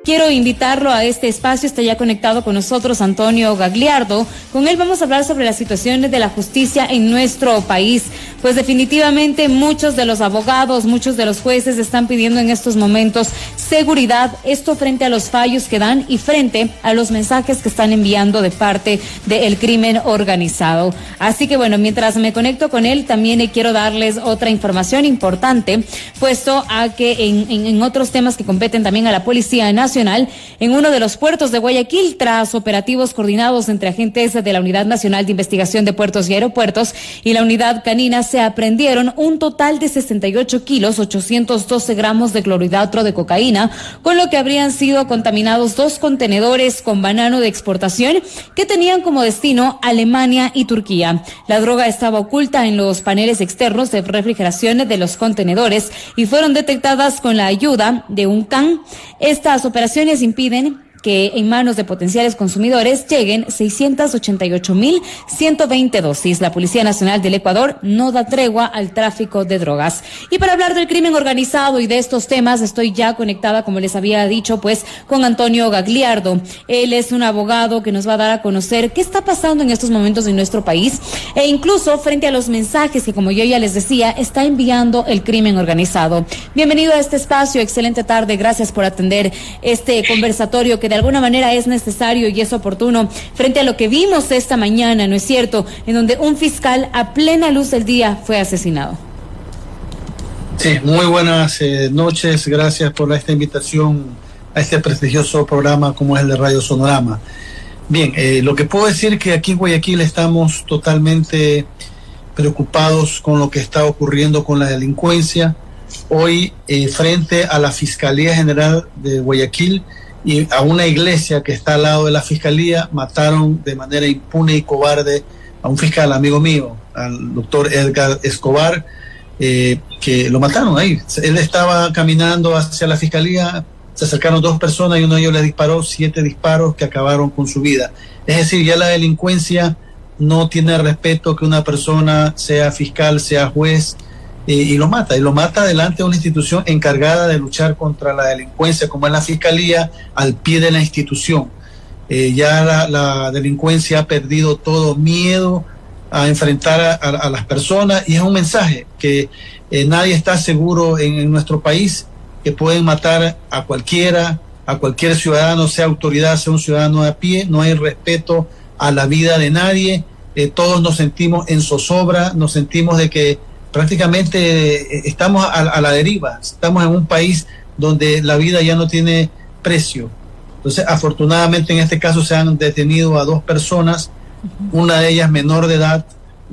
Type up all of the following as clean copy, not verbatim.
Quiero invitarlo a este espacio, está ya conectado con nosotros Antonio Gagliardo. Con él vamos a hablar sobre las situaciones de la justicia en nuestro país. Pues definitivamente muchos de los abogados, muchos de los jueces están pidiendo en estos momentos seguridad, esto frente a los fallos que dan y frente a los mensajes que están enviando de parte del crimen organizado. Así que bueno, mientras me conecto con él, también quiero darles otra información importante, puesto a que en otros temas que competen también a la Policía Nacional, en uno de los puertos de Guayaquil, tras operativos coordinados entre agentes de la Unidad Nacional de Investigación de Puertos y Aeropuertos y la Unidad Canina, se aprendieron un total de 68 kilos, 812 gramos de clorhidrato de cocaína, con lo que habrían sido contaminados 2 contenedores con banano de exportación que tenían como destino Alemania y Turquía. La droga estaba oculta en los paneles externos de refrigeración de los contenedores y fueron detectadas con la ayuda de un can. Estas operaciones impiden que en manos de potenciales consumidores lleguen 688.120 dosis. La Policía Nacional del Ecuador no da tregua al tráfico de drogas. Y para hablar del crimen organizado y de estos temas, estoy ya conectada, como les había dicho, pues con Antonio Gagliardo. Él es un abogado que nos va a dar a conocer qué está pasando en estos momentos en nuestro país e incluso frente a los mensajes que, como yo ya les decía, está enviando el crimen organizado. Bienvenido a este espacio, excelente tarde, gracias por atender este conversatorio que de alguna manera es necesario y es oportuno frente a lo que vimos esta mañana, ¿no es cierto?, en donde un fiscal a plena luz del día fue asesinado. Sí, muy buenas noches, gracias por esta invitación a este prestigioso programa como es el de Radio Sonorama. Bien, lo que puedo decir que aquí en Guayaquil estamos totalmente preocupados con lo que está ocurriendo con la delincuencia. Hoy, frente a la Fiscalía General de Guayaquil y a una iglesia que está al lado de la fiscalía, mataron de manera impune y cobarde a un fiscal amigo mío, al doctor Edgar Escobar, que lo mataron ahí. Él estaba caminando hacia la fiscalía, se acercaron 2 personas y uno de ellos le disparó 7 disparos que acabaron con su vida. Es decir, ya la delincuencia no tiene respeto que una persona sea fiscal, sea juez, y lo mata delante de una institución encargada de luchar contra la delincuencia, como es la Fiscalía, al pie de la institución. Ya la delincuencia ha perdido todo miedo a enfrentar a las personas, y es un mensaje que nadie está seguro en nuestro país, que pueden matar a cualquier ciudadano, sea autoridad, sea un ciudadano a pie. No hay respeto a la vida de nadie. Todos nos sentimos en zozobra, nos sentimos de que prácticamente estamos a la deriva. Estamos en un país donde la vida ya no tiene precio. Entonces, afortunadamente en este caso se han detenido a 2 personas, una de ellas menor de edad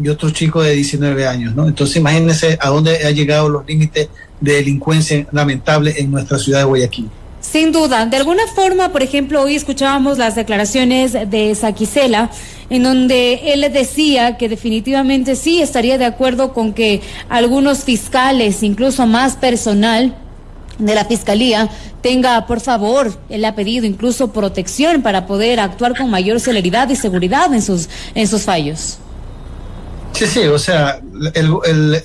y otro chico de 19 años, ¿no? Entonces imagínense a dónde han llegado los límites de delincuencia lamentable en nuestra ciudad de Guayaquil. Sin duda, de alguna forma, por ejemplo, hoy escuchábamos las declaraciones de Saquicela, en donde él decía que definitivamente sí estaría de acuerdo con que algunos fiscales, incluso más personal de la fiscalía, tenga, por favor, él ha pedido incluso protección para poder actuar con mayor celeridad y seguridad en sus fallos. Sí, o sea,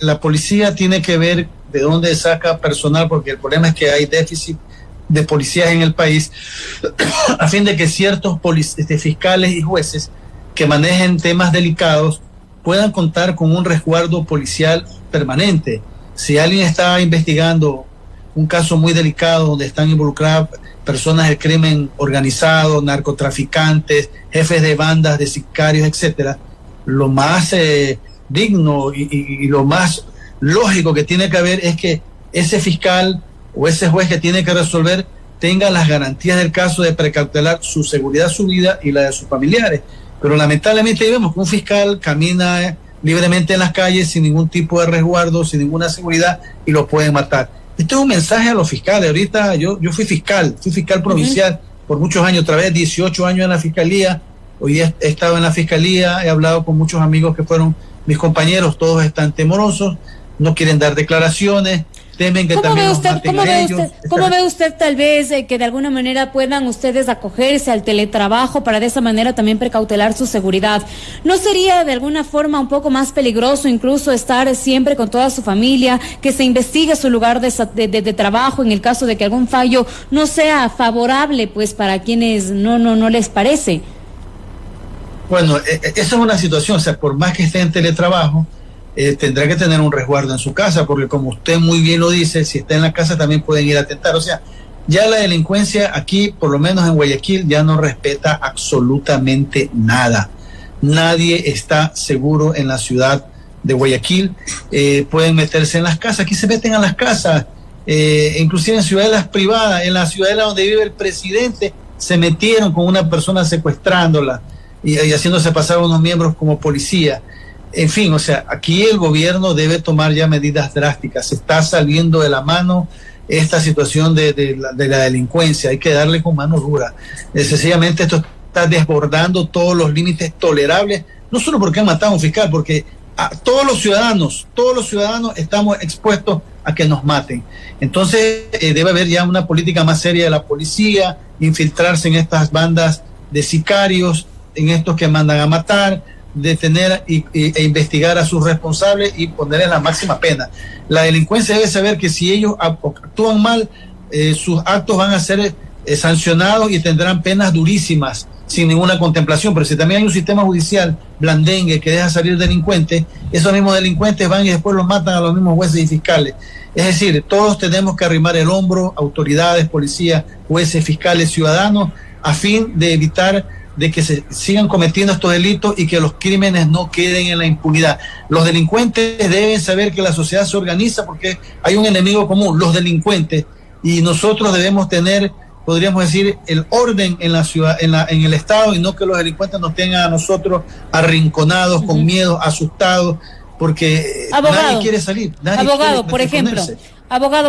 la policía tiene que ver de dónde saca personal, porque el problema es que hay déficit de policías en el país, a fin de que ciertos fiscales y jueces que manejen temas delicados puedan contar con un resguardo policial permanente. Si alguien está investigando un caso muy delicado donde están involucradas personas del crimen organizado, narcotraficantes, jefes de bandas, de sicarios, etcétera, lo más digno y lo más lógico que tiene que haber es que ese fiscal o ese juez que tiene que resolver tenga las garantías del caso de precautelar su seguridad, su vida y la de sus familiares. Pero lamentablemente vemos que un fiscal camina libremente en las calles sin ningún tipo de resguardo, sin ninguna seguridad, y lo pueden matar. Esto es un mensaje a los fiscales. Ahorita yo fui fiscal provincial por muchos años, otra vez 18 años en la fiscalía. Hoy he estado en la fiscalía, he hablado con muchos amigos que fueron mis compañeros, todos están temorosos, no quieren dar declaraciones. temen que también los maten a ellos. ¿Cómo ve usted tal vez que de alguna manera puedan ustedes acogerse al teletrabajo para de esa manera también precautelar su seguridad? ¿No sería de alguna forma un poco más peligroso incluso estar siempre con toda su familia, que se investigue su lugar de trabajo en el caso de que algún fallo no sea favorable pues para quienes no les parece? Bueno, esa es una situación, o sea, por más que esté en teletrabajo, tendrá que tener un resguardo en su casa, porque como usted muy bien lo dice, si está en la casa también pueden ir a atentar. O sea, ya la delincuencia aquí, por lo menos en Guayaquil, ya no respeta absolutamente nada. Nadie está seguro en la ciudad de Guayaquil. Pueden meterse en las casas, aquí se meten a las casas, inclusive en ciudadelas privadas, en la ciudadela donde vive el presidente, se metieron con una persona secuestrándola y haciéndose pasar a unos miembros como policía. En fin, o sea, aquí el gobierno debe tomar ya medidas drásticas. Se está saliendo de la mano esta situación de la delincuencia. Hay que darle con mano dura. Sencillamente esto está desbordando todos los límites tolerables, no solo porque han matado a un fiscal, porque a todos los ciudadanos estamos expuestos a que nos maten. Entonces debe haber ya una política más seria de la policía, infiltrarse en estas bandas de sicarios, en estos que mandan a matar, detener e investigar a sus responsables y ponerles la máxima pena. La delincuencia debe saber que si ellos actúan mal, sus actos van a ser sancionados y tendrán penas durísimas sin ninguna contemplación. Pero si también hay un sistema judicial blandengue que deja salir delincuentes, esos mismos delincuentes van y después los matan a los mismos jueces y fiscales. Es decir, todos tenemos que arrimar el hombro, autoridades, policías, jueces, fiscales, ciudadanos, a fin de evitar de que se sigan cometiendo estos delitos y que los crímenes no queden en la impunidad. Los delincuentes deben saber que la sociedad se organiza porque hay un enemigo común, los delincuentes, y nosotros debemos tener, podríamos decir, el orden en la ciudad, en el Estado, y no que los delincuentes nos tengan a nosotros arrinconados, con miedo, asustados, porque nadie quiere salir. Abogado,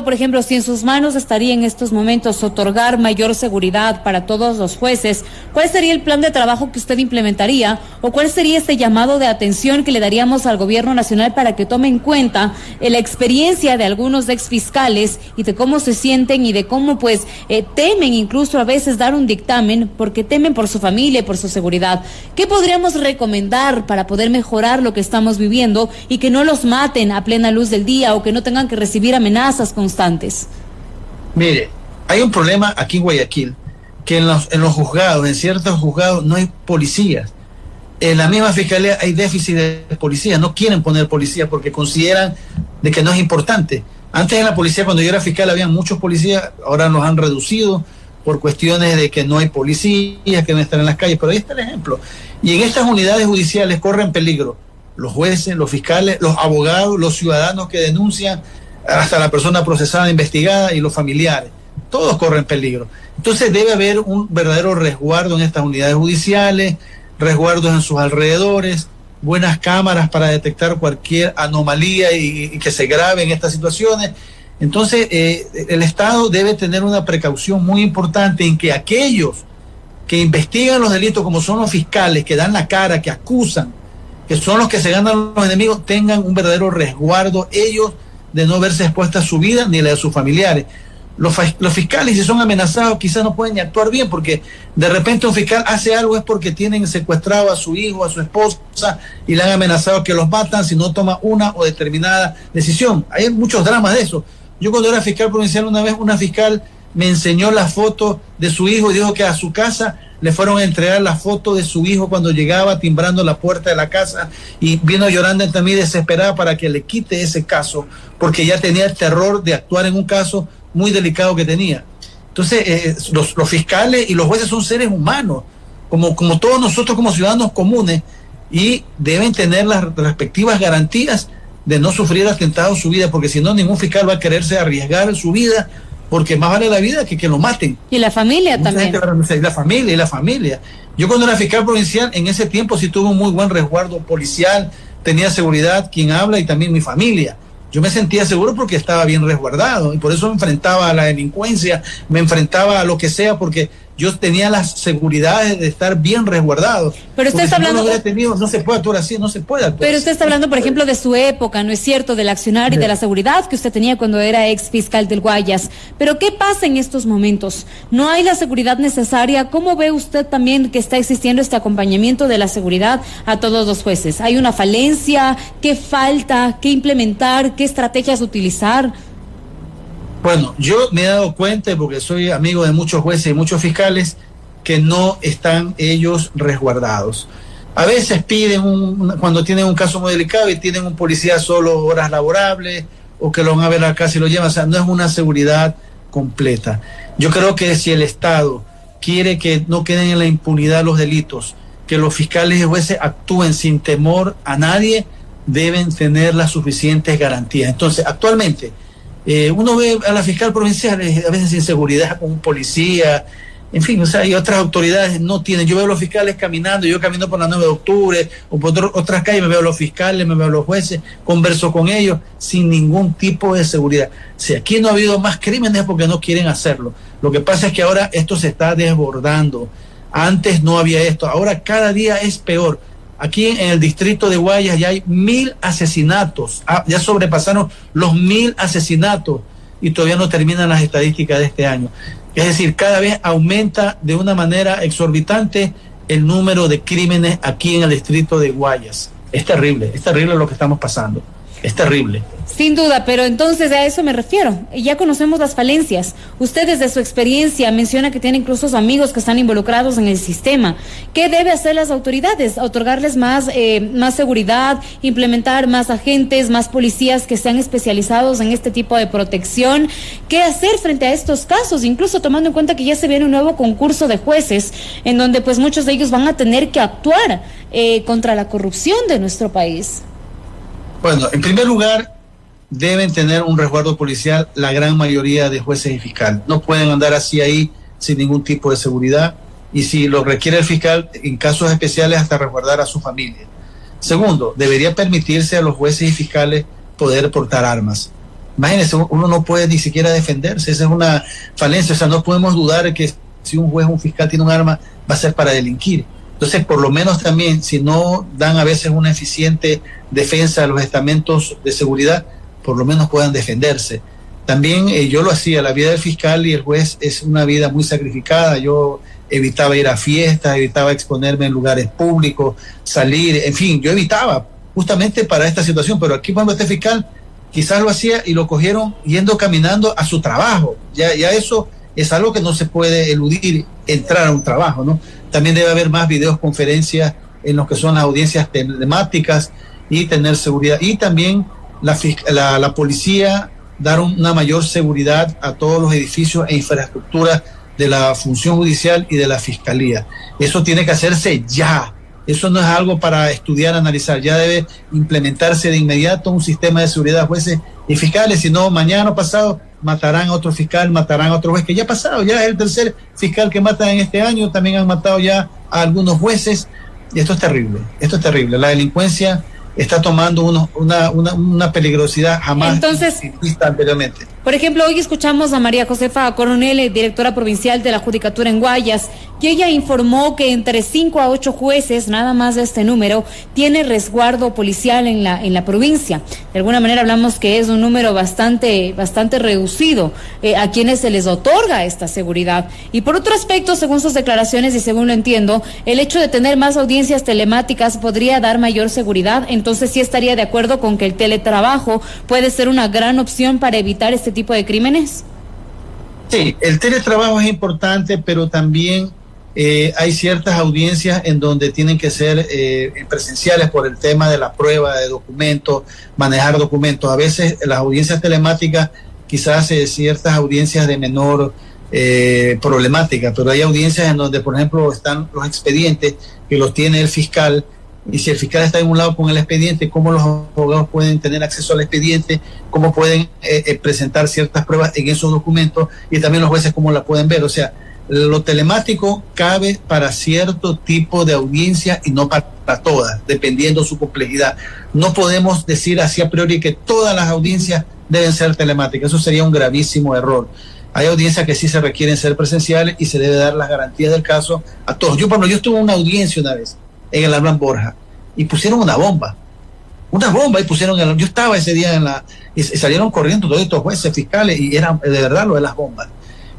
por ejemplo, si en sus manos estaría en estos momentos otorgar mayor seguridad para todos los jueces, ¿cuál sería el plan de trabajo que usted implementaría? ¿O cuál sería este llamado de atención que le daríamos al gobierno nacional para que tome en cuenta la experiencia de algunos exfiscales y de cómo se sienten y de cómo temen incluso a veces dar un dictamen porque temen por su familia y por su seguridad? ¿Qué podríamos recomendar para poder mejorar lo que estamos viviendo y que no los maten a plena luz del día o que no tengan que recibir amenazas constantes? Mire, hay un problema aquí en Guayaquil, que en los juzgados, en ciertos juzgados no hay policías. En la misma fiscalía hay déficit de policías, no quieren poner policías porque consideran de que no es importante. Antes en la policía, cuando yo era fiscal, había muchos policías, ahora los han reducido por cuestiones de que no hay policías, que no están en las calles, pero ahí está el ejemplo. Y en estas unidades judiciales corren peligro los jueces, los fiscales, los abogados, los ciudadanos que denuncian, hasta la persona procesada, investigada y los familiares. Todos corren peligro. Entonces debe haber un verdadero resguardo en estas unidades judiciales, resguardos en sus alrededores, buenas cámaras para detectar cualquier anomalía y que se grabe en estas situaciones. Entonces el Estado debe tener una precaución muy importante en que aquellos que investigan los delitos, como son los fiscales, que dan la cara, que acusan, que son los que se ganan los enemigos, tengan un verdadero resguardo ellos, de no verse expuesta a su vida ni la de sus familiares. Los fiscales, si son amenazados, quizás no pueden ni actuar bien, porque de repente un fiscal hace algo es porque tienen secuestrado a su hijo, a su esposa, y le han amenazado que los matan si no toma una o determinada decisión. Hay muchos dramas de eso. Yo cuando era fiscal provincial, una vez una fiscal me enseñó la foto de su hijo y dijo que a su casa le fueron a entregar la foto de su hijo cuando llegaba timbrando la puerta de la casa, y vino llorando ante mí desesperada para que le quite ese caso, porque ya tenía el terror de actuar en un caso muy delicado que tenía. Entonces los fiscales y los jueces son seres humanos, como todos nosotros como ciudadanos comunes, y deben tener las respectivas garantías de no sufrir atentados en su vida, porque si no, ningún fiscal va a quererse arriesgar su vida, porque más vale la vida que lo maten. Y la familia también. La familia. Yo cuando era fiscal provincial, en ese tiempo sí tuve un muy buen resguardo policial, tenía seguridad, quien habla, y también mi familia. Yo me sentía seguro porque estaba bien resguardado, y por eso me enfrentaba a la delincuencia, me enfrentaba a lo que sea, porque yo tenía las seguridades de estar bien resguardado. Pero usted está hablando... No se puede actuar así, no se puede actuar. Pero usted está hablando, por ejemplo, de su época, ¿no es cierto? Del accionar y de la seguridad que usted tenía cuando era ex fiscal del Guayas. Pero ¿qué pasa en estos momentos? ¿No hay la seguridad necesaria? ¿Cómo ve usted también que está existiendo este acompañamiento de la seguridad a todos los jueces? ¿Hay una falencia? ¿Qué falta? ¿Qué implementar? ¿Qué estrategias utilizar? Bueno, yo me he dado cuenta, porque soy amigo de muchos jueces y muchos fiscales, que no están ellos resguardados. A veces piden, cuando tienen un caso muy delicado y tienen un policía solo horas laborables, o que lo van a ver a la casa y lo llevan, o sea, no es una seguridad completa. Yo creo que si el Estado quiere que no queden en la impunidad los delitos, que los fiscales y jueces actúen sin temor a nadie, deben tener las suficientes garantías. Entonces, actualmente, uno ve a la fiscal provincial a veces sin seguridad con un policía, en fin, o sea, y otras autoridades no tienen. Yo veo a los fiscales caminando, yo camino por la 9 de octubre o por otras calles, me veo a los fiscales, me veo a los jueces, converso con ellos sin ningún tipo de seguridad. Si aquí no ha habido más crímenes es porque no quieren hacerlo. Lo que pasa es que ahora esto se está desbordando. Antes no había esto, ahora cada día es peor. Aquí en el distrito de Guayas ya hay 1000 asesinatos, ya sobrepasaron los 1000 asesinatos y todavía no terminan las estadísticas de este año. Es decir, cada vez aumenta de una manera exorbitante el número de crímenes aquí en el distrito de Guayas. Es terrible lo que estamos pasando, es terrible. Sin duda, pero entonces a eso me refiero. Ya conocemos las falencias. Usted desde su experiencia menciona que tiene incluso amigos que están involucrados en el sistema. ¿Qué debe hacer las autoridades? ¿Otorgarles más seguridad, implementar más agentes, más policías que sean especializados en este tipo de protección? ¿Qué hacer frente a estos casos? Incluso tomando en cuenta que ya se viene un nuevo concurso de jueces en donde pues muchos de ellos van a tener que actuar contra la corrupción de nuestro país. Bueno, en primer lugar, deben tener un resguardo policial la gran mayoría de jueces y fiscales. No pueden andar así ahí sin ningún tipo de seguridad, y si lo requiere el fiscal, en casos especiales hasta resguardar a su familia. Segundo, debería permitirse a los jueces y fiscales poder portar armas. Imagínense, uno no puede ni siquiera defenderse, esa es una falencia. O sea, no podemos dudar que si un juez o un fiscal tiene un arma va a ser para delinquir. Entonces, por lo menos también, si no dan a veces una eficiente defensa a los estamentos de seguridad, por lo menos puedan defenderse. También yo lo hacía, la vida del fiscal y el juez es una vida muy sacrificada. Yo evitaba ir a fiestas, evitaba exponerme en lugares públicos, salir, en fin, yo evitaba justamente para esta situación, pero aquí cuando este fiscal quizás lo hacía y lo cogieron yendo caminando a su trabajo. Ya eso es algo que no se puede eludir, entrar a un trabajo, ¿no? También debe haber más videoconferencias en lo que son las audiencias telemáticas y tener seguridad. Y también la policía dar una mayor seguridad a todos los edificios e infraestructuras de la función judicial y de la fiscalía. Eso tiene que hacerse ya. Eso no es algo para estudiar, analizar. Ya debe implementarse de inmediato un sistema de seguridad a jueces y fiscales. Si no, mañana o pasado matarán a otro fiscal, matarán a otro juez, que ya ha pasado. Ya es el tercer fiscal que matan en este año. También han matado ya a algunos jueces. Y esto es terrible. Esto es terrible. La delincuencia está tomando una peligrosidad jamás vista anteriormente. Por ejemplo, hoy escuchamos a María Josefa Coronel, directora provincial de la Judicatura en Guayas, y ella informó que entre 5 a 8 jueces, nada más de este número, tiene resguardo policial en la provincia. De alguna manera hablamos que es un número bastante reducido a quienes se les otorga esta seguridad. Y por otro aspecto, según sus declaraciones y según lo entiendo, el hecho de tener más audiencias telemáticas podría dar mayor seguridad. Entonces sí estaría de acuerdo con que el teletrabajo puede ser una gran opción para evitar este tipo de crímenes. Sí, el teletrabajo es importante, pero también hay ciertas audiencias en donde tienen que ser presenciales por el tema de la prueba de documentos, manejar documentos. A veces las audiencias telemáticas, quizás ciertas audiencias de menor problemática, pero hay audiencias en donde, por ejemplo, están los expedientes que los tiene el fiscal. Y si el fiscal está en un lado con el expediente, ¿cómo los abogados pueden tener acceso al expediente? ¿Cómo pueden presentar ciertas pruebas en esos documentos? Y también los jueces, ¿cómo la pueden ver? O sea, lo telemático cabe para cierto tipo de audiencia y no para todas, dependiendo su complejidad. No podemos decir así a priori que todas las audiencias deben ser telemáticas. Eso sería un gravísimo error. Hay audiencias que sí se requieren ser presenciales y se debe dar las garantías del caso a todos. Yo, por ejemplo, yo estuve en una audiencia una vez en el Abraham Borja y pusieron una bomba y pusieron, yo estaba ese día y salieron corriendo todos estos jueces, fiscales, y era de verdad lo de las bombas.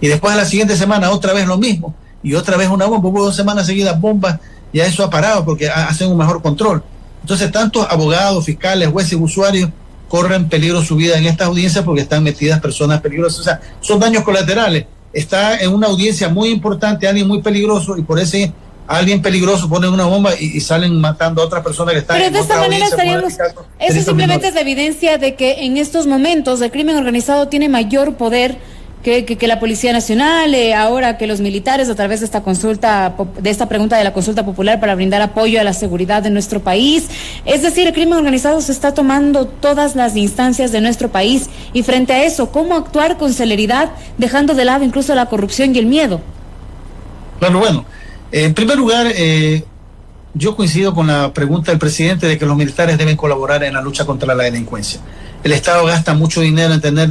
Y después de la siguiente semana otra vez lo mismo, y otra vez una bomba, hubo 2 semanas seguidas bombas, ya eso ha parado porque hacen un mejor control. Entonces tantos abogados, fiscales, jueces y usuarios corren peligro su vida en estas audiencias porque están metidas personas peligrosas, o sea, son daños colaterales. Está en una audiencia muy importante alguien muy peligroso y por ese alguien peligroso pone una bomba y salen matando a otras personas que están. Pero de esta manera estaríamos, eso simplemente es la evidencia de que en estos momentos el crimen organizado tiene mayor poder que la Policía Nacional, ahora que los militares, a través de esta consulta, de esta pregunta de la consulta popular para brindar apoyo a la seguridad de nuestro país. Es decir, el crimen organizado se está tomando todas las instancias de nuestro país, y frente a eso, ¿cómo actuar con celeridad, dejando de lado incluso la corrupción y el miedo? Claro, bueno, en primer lugar, yo coincido con la pregunta del presidente de que los militares deben colaborar en la lucha contra la delincuencia. El Estado gasta mucho dinero en tener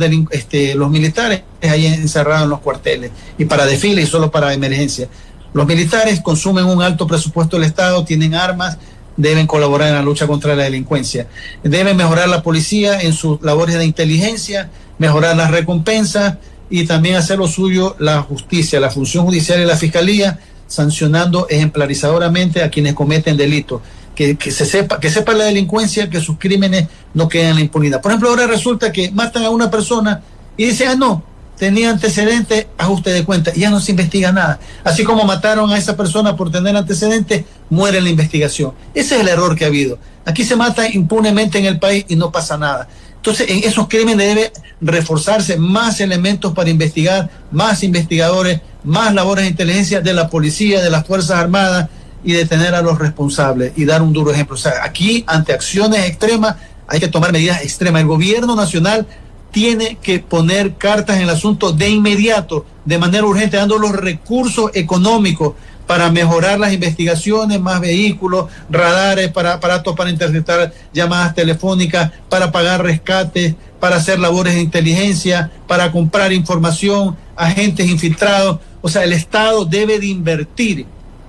los militares ahí encerrados en los cuarteles y para desfile y solo para emergencia. Los militares consumen un alto presupuesto del Estado, tienen armas, deben colaborar en la lucha contra la delincuencia. Deben mejorar la policía en sus labores de inteligencia, mejorar las recompensas y también hacer lo suyo la justicia, la función judicial y la fiscalía, sancionando ejemplarizadoramente a quienes cometen delitos. Que sepa la delincuencia, que sus crímenes no queden en la impunidad. Por ejemplo, ahora resulta que matan a una persona y dicen, no, tenía antecedentes, ajuste de cuenta, y ya no se investiga nada. Así como mataron a esa persona por tener antecedentes, muere en la investigación. Ese es el error que ha habido. Aquí se mata impunemente en el país y no pasa nada. Entonces, en esos crímenes debe reforzarse más elementos para investigar, más investigadores, más labores de inteligencia de la policía, de las Fuerzas Armadas, y detener a los responsables y dar un duro ejemplo. O sea, aquí, ante acciones extremas, hay que tomar medidas extremas. El gobierno nacional tiene que poner cartas en el asunto de inmediato, de manera urgente, dando los recursos económicos para mejorar las investigaciones, más vehículos, radares, aparatos para interceptar llamadas telefónicas, para pagar rescates, para hacer labores de inteligencia, para comprar información, agentes infiltrados. O sea, el Estado debe de invertir.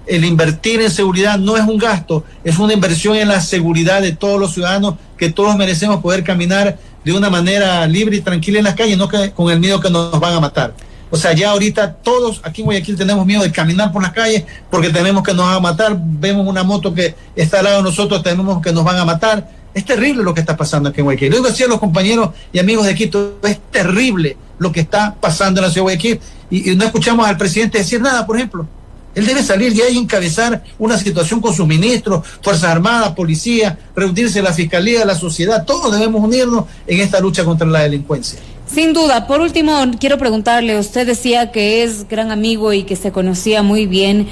El invertir en seguridad no es un gasto, es una inversión en la seguridad de todos los ciudadanos, que todos merecemos poder caminar de una manera libre y tranquila en las calles, no con el miedo que nos van a matar. O sea, ya ahorita todos aquí en Guayaquil tenemos miedo de caminar por las calles porque tememos que nos van a matar, vemos una moto que está al lado de nosotros, tememos que nos van a matar. Es terrible lo que está pasando aquí en Guayaquil. Lo digo así a los compañeros y amigos de Quito, es terrible lo que está pasando en la ciudad de Guayaquil, y no escuchamos al presidente decir nada, por ejemplo. Él debe salir ya y encabezar una situación con sus ministros, Fuerzas Armadas, Policía, reunirse la Fiscalía, la sociedad. Todos debemos unirnos en esta lucha contra la delincuencia. Sin duda. Por último, quiero preguntarle, usted decía que es gran amigo y que se conocía muy bien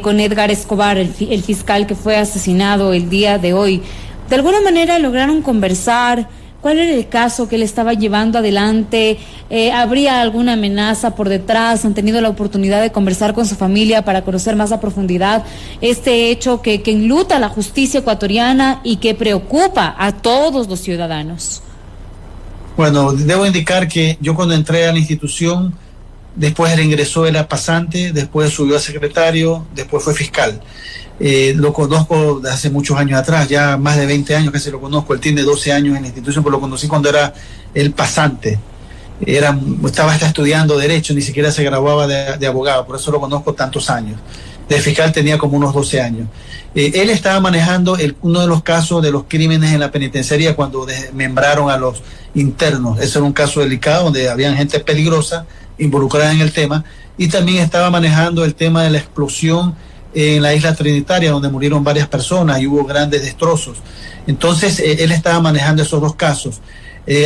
con Edgar Escobar, el fiscal que fue asesinado el día de hoy. ¿De alguna manera lograron conversar? ¿Cuál era el caso que él estaba llevando adelante? ¿Habría alguna amenaza por detrás? ¿Han tenido la oportunidad de conversar con su familia para conocer más a profundidad este hecho que enluta a la justicia ecuatoriana y que preocupa a todos los ciudadanos? Bueno, debo indicar que yo cuando entré a la institución, después él ingresó, era pasante, después subió a secretario, después fue fiscal. Lo conozco de hace muchos años atrás, ya más de 20 años que se lo conozco. Él tiene 12 años en la institución, pero lo conocí cuando era el pasante. Estaba hasta estudiando Derecho, ni siquiera se graduaba de abogado, por eso lo conozco tantos años. De fiscal tenía como unos 12 años. Él estaba manejando uno de los casos de los crímenes en la penitenciaría cuando desmembraron a los internos. Ese era un caso delicado donde había gente peligrosa involucrada en el tema, y también estaba manejando el tema de la explosión en la isla Trinitaria, donde murieron varias personas y hubo grandes destrozos. Entonces él estaba manejando esos dos casos.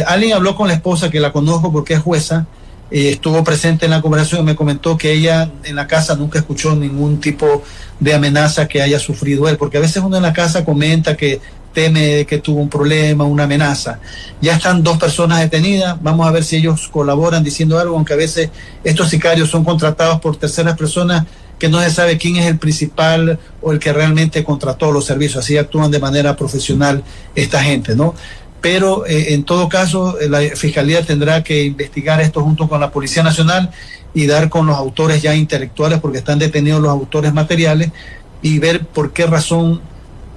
Alguien habló con la esposa, que la conozco porque es jueza, estuvo presente en la conversación y me comentó que ella en la casa nunca escuchó ningún tipo de amenaza que haya sufrido él, porque a veces uno en la casa comenta que teme que tuvo un problema, una amenaza. Ya están 2 personas detenidas, vamos a ver si ellos colaboran diciendo algo, aunque a veces estos sicarios son contratados por terceras personas que no se sabe quién es el principal o el que realmente contrató los servicios. Así actúan de manera profesional esta gente, ¿no? pero en todo caso la Fiscalía tendrá que investigar esto junto con la Policía Nacional y dar con los autores ya intelectuales, porque están detenidos los autores materiales, y ver por qué razón,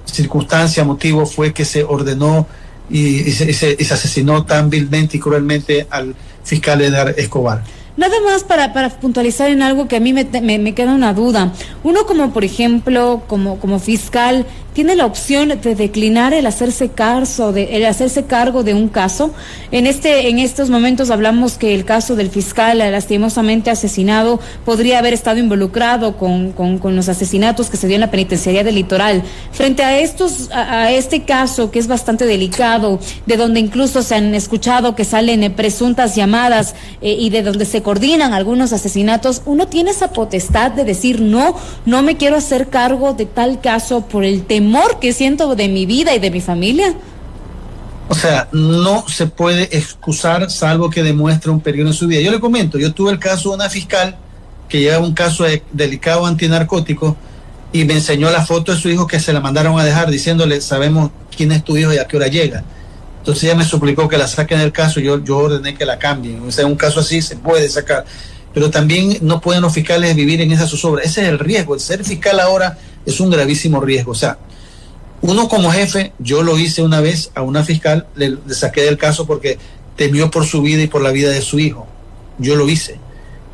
circunstancia, motivo fue que se ordenó y se asesinó tan vilmente y cruelmente al fiscal Edgar Escobar. Nada más para puntualizar en algo que a mí me queda una duda. Uno como, por ejemplo, como fiscal, ¿tiene la opción de declinar el hacerse cargo de un caso? En estos momentos hablamos que el caso del fiscal lastimosamente asesinado podría haber estado involucrado con los asesinatos que se dio en la penitenciaría del Litoral. Frente a este caso, que es bastante delicado, de donde incluso se han escuchado que salen presuntas llamadas y de donde se coordinan algunos asesinatos, ¿uno tiene esa potestad de decir no me quiero hacer cargo de tal caso por el temor que siento de mi vida y de mi familia? O sea, no se puede excusar salvo que demuestre un peligro en su vida. Yo le comento, yo tuve el caso de una fiscal que llevaba un caso delicado antinarcótico y me enseñó la foto de su hijo que se la mandaron a dejar diciéndole, sabemos quién es tu hijo y a qué hora llega. Entonces ella me suplicó que la saquen del caso, yo ordené que la cambien. O sea, un caso así se puede sacar, pero también no pueden los fiscales vivir en esa zozobra. Ese es el riesgo. El ser fiscal ahora es un gravísimo riesgo. O sea, uno como jefe, yo lo hice una vez a una fiscal, le saqué del caso porque temió por su vida y por la vida de su hijo. Yo lo hice.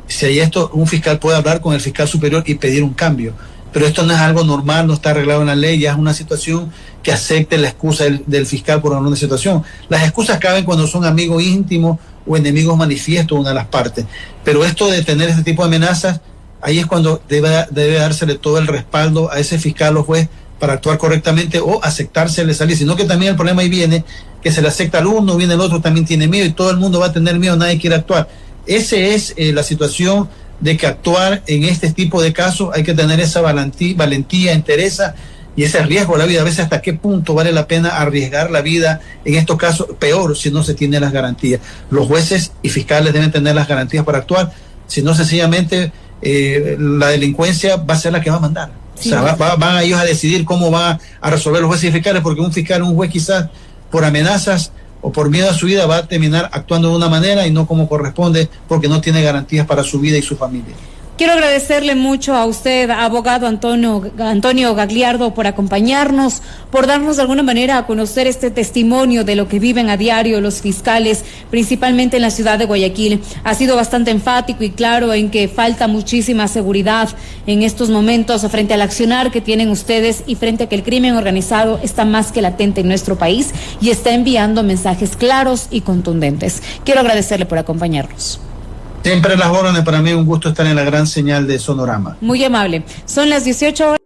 Si hay esto, un fiscal puede hablar con el fiscal superior y pedir un cambio. Pero esto no es algo normal, no está arreglado en la ley, ya es una situación que acepte la excusa del fiscal por alguna situación. Las excusas caben cuando son amigos íntimos o enemigos manifiestos una de las partes. Pero esto de tener este tipo de amenazas, ahí es cuando debe dársele todo el respaldo a ese fiscal o juez para actuar correctamente o aceptársele salir. Sino que también el problema ahí viene, que se le acepta al uno, viene el otro, también tiene miedo y todo el mundo va a tener miedo, nadie quiere actuar. Esa es la situación de que actuar en este tipo de casos hay que tener esa valentía, entereza y ese riesgo a la vida. A veces hasta qué punto vale la pena arriesgar la vida en estos casos, peor si no se tienen las garantías. Los jueces y fiscales deben tener las garantías para actuar, si no sencillamente la delincuencia va a ser la que va a mandar. Sí. O sea, van ellos a decidir cómo va a resolver los jueces y fiscales, porque un juez quizás por amenazas o por miedo a su vida va a terminar actuando de una manera y no como corresponde, porque no tiene garantías para su vida y su familia. Quiero agradecerle mucho a usted, abogado Antonio Gagliardo, por acompañarnos, por darnos de alguna manera a conocer este testimonio de lo que viven a diario los fiscales, principalmente en la ciudad de Guayaquil. Ha sido bastante enfático y claro en que falta muchísima seguridad en estos momentos frente al accionar que tienen ustedes y frente a que el crimen organizado está más que latente en nuestro país y está enviando mensajes claros y contundentes. Quiero agradecerle por acompañarnos. Siempre las órdenes, para mí un gusto estar en la gran señal de Sonorama. Muy amable. Son las 18 horas.